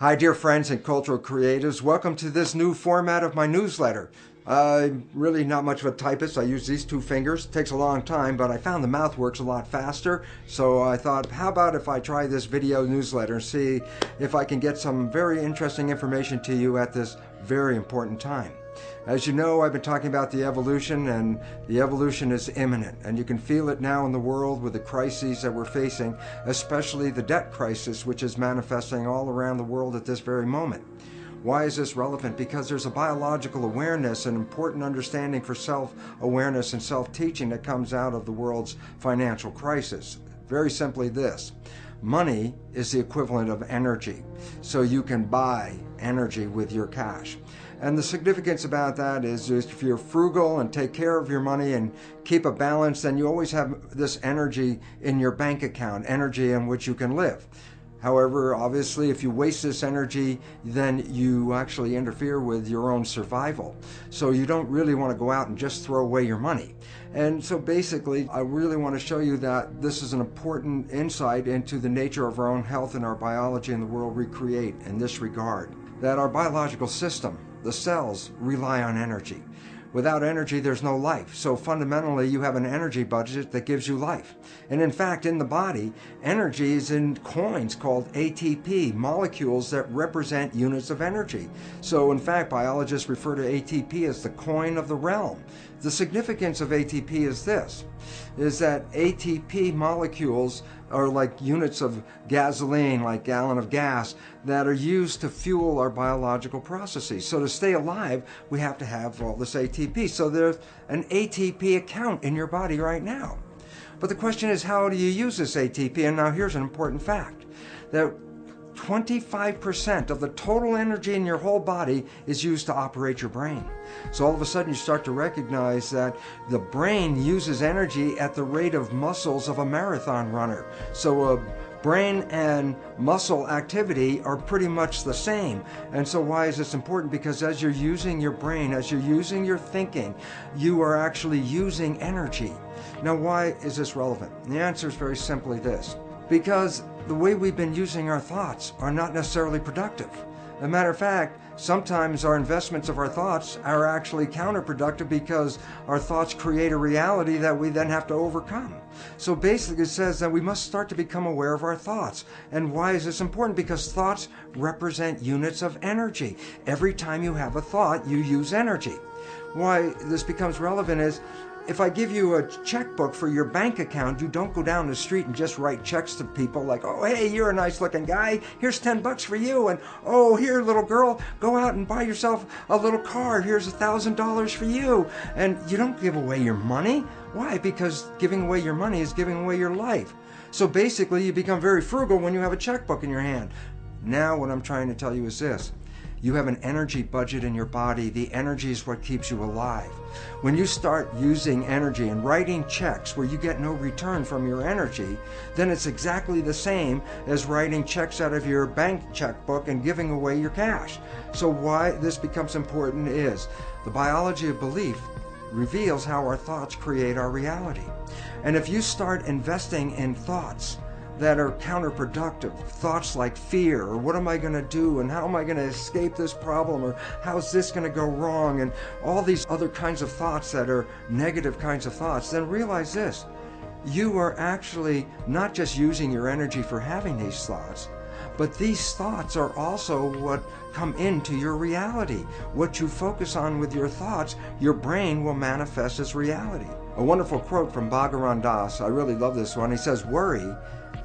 Hi, dear friends and cultural creatives. Welcome to this new format of my newsletter. I'm really not much of a typist. I use these two fingers. It takes a long time, but I found the mouth works a lot faster. So I thought, how about if I try this video newsletter and see if I can get some very interesting information to you at this very important time. As you know, I've been talking about the evolution, and the evolution is imminent, and you can feel it now in the world with the crises that we're facing, especially the debt crisis, which is manifesting all around the world at this very moment. Why is this relevant? Because there's a biological awareness, an important understanding for self-awareness and self-teaching that comes out of the world's financial crisis. Very simply this: money is the equivalent of energy, so you can buy energy with your cash. And the significance about that is if you're frugal and take care of your money and keep a balance, then you always have this energy in your bank account, energy in which you can live. However, obviously, if you waste this energy, then you actually interfere with your own survival. So you don't really want to go out and just throw away your money. And so basically, I really want to show you that this is an important insight into the nature of our own health and our biology and the world we create in this regard. That our biological system, the cells, rely on energy. Without energy, there's no life. So fundamentally, you have an energy budget that gives you life. And in fact, in the body, energy is in coins called ATP, molecules that represent units of energy. So in fact, biologists refer to ATP as the coin of the realm. The significance of ATP is this, is that ATP molecules are like units of gasoline, like gallon of gas, that are used to fuel our biological processes. So to stay alive, we have to have all this ATP. So there's an ATP account in your body right now. But the question is, how do you use this ATP? And now here's an important fact, that 25% of the total energy in your whole body is used to operate your brain. So all of a sudden you start to recognize that the brain uses energy at the rate of muscles of a marathon runner. So brain and muscle activity are pretty much the same. And so why is this important? Because as you're using your brain, as you're using your thinking, you are actually using energy. Now, why is this relevant? And the answer is very simply this: because the way we've been using our thoughts are not necessarily productive. As a matter of fact, sometimes our investments of our thoughts are actually counterproductive because our thoughts create a reality that we then have to overcome. So basically it says that we must start to become aware of our thoughts. And why is this important? Because thoughts represent units of energy. Every time you have a thought, you use energy. Why this becomes relevant is, if I give you a checkbook for your bank account, you don't go down the street and just write checks to people like, oh, hey, you're a nice looking guy, here's $10 for you, and oh, here, little girl, go out and buy yourself a little car, here's $1,000 for you. And you don't give away your money. Why? Because giving away your money is giving away your life. So basically, you become very frugal when you have a checkbook in your hand. Now what I'm trying to tell you is this: you have an energy budget in your body. The energy is what keeps you alive. When you start using energy and writing checks where you get no return from your energy, then it's exactly the same as writing checks out of your bank checkbook and giving away your cash. So why this becomes important is the biology of belief reveals how our thoughts create our reality. And if you start investing in thoughts that are counterproductive, thoughts like fear, or what am I going to do, and how am I going to escape this problem, or how's this going to go wrong, and all these other kinds of thoughts that are negative kinds of thoughts, then realize this: you are actually not just using your energy for having these thoughts, but these thoughts are also what come into your reality. What you focus on with your thoughts, your brain will manifest as reality. A wonderful quote from Bhagavan Das, I really love this one. He says, worry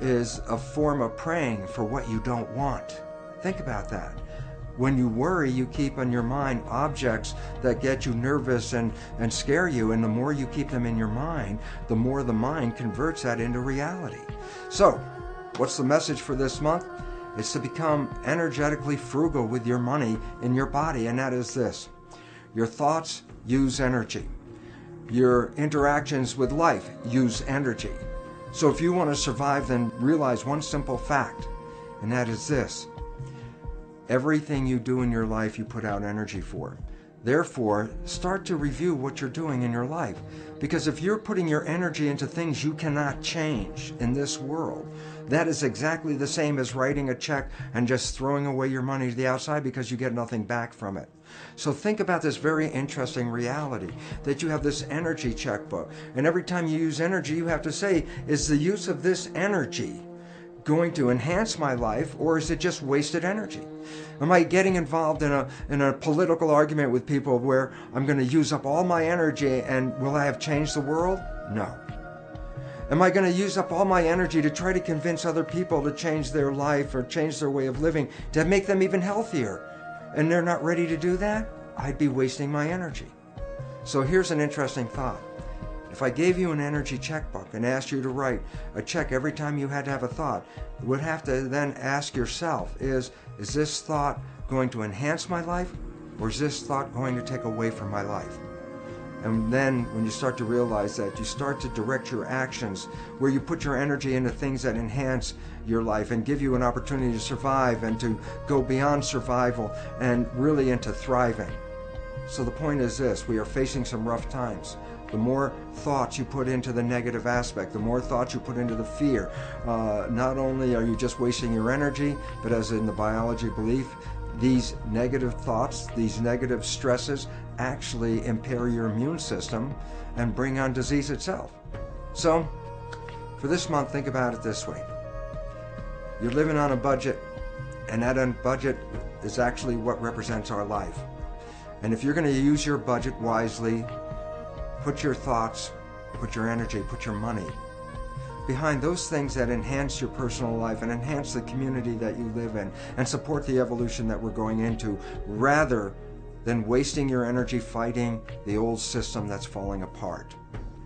is a form of praying for what you don't want. Think about that. When you worry, you keep in your mind objects that get you nervous and scare you, and the more you keep them in your mind, the more the mind converts that into reality. So, what's the message for this month? It's to become energetically frugal with your money in your body, and that is this: your thoughts use energy. Your interactions with life use energy. So if you want to survive, then realize one simple fact, and that is this: everything you do in your life, you put out energy for. Therefore, start to review what you're doing in your life. Because if you're putting your energy into things you cannot change in this world, that is exactly the same as writing a check and just throwing away your money to the outside because you get nothing back from it. So think about this very interesting reality that you have this energy checkbook. And every time you use energy, you have to say, is the use of this energy going to enhance my life, or is it just wasted energy? Am I getting involved in a political argument with people where I'm going to use up all my energy and will I have changed the world? No. Am I going to use up all my energy to try to convince other people to change their life or change their way of living to make them even healthier, and they're not ready to do that? I'd be wasting my energy. So here's an interesting thought. If I gave you an energy checkbook and asked you to write a check every time you had to have a thought, you would have to then ask yourself, is this thought going to enhance my life, or is this thought going to take away from my life? And then when you start to realize that, you start to direct your actions where you put your energy into things that enhance your life and give you an opportunity to survive and to go beyond survival and really into thriving. So the point is this: we are facing some rough times. The more thoughts you put into the negative aspect, the more thoughts you put into the fear, not only are you just wasting your energy, but as in the biology belief, these negative thoughts, these negative stresses actually impair your immune system and bring on disease itself. So, for this month, think about it this way. You're living on a budget, and that budget is actually what represents our life. And if you're going to use your budget wisely, put your thoughts, put your energy, put your money behind those things that enhance your personal life and enhance the community that you live in and support the evolution that we're going into, rather than wasting your energy fighting the old system that's falling apart.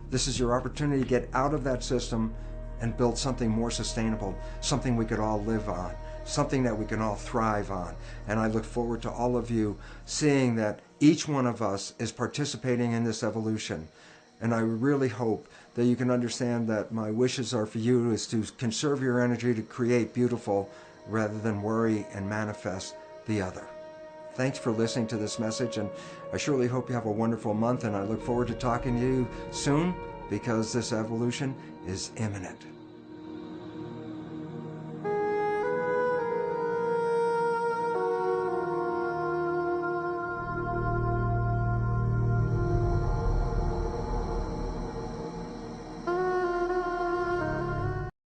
This is your opportunity to get out of that system and build something more sustainable, something we could all live on, something that we can all thrive on. And I look forward to all of you seeing that each one of us is participating in this evolution. And I really hope that you can understand that my wishes are for you is to conserve your energy to create beautiful rather than worry and manifest the other. Thanks for listening to this message, and I surely hope you have a wonderful month, and I look forward to talking to you soon, because this evolution is imminent.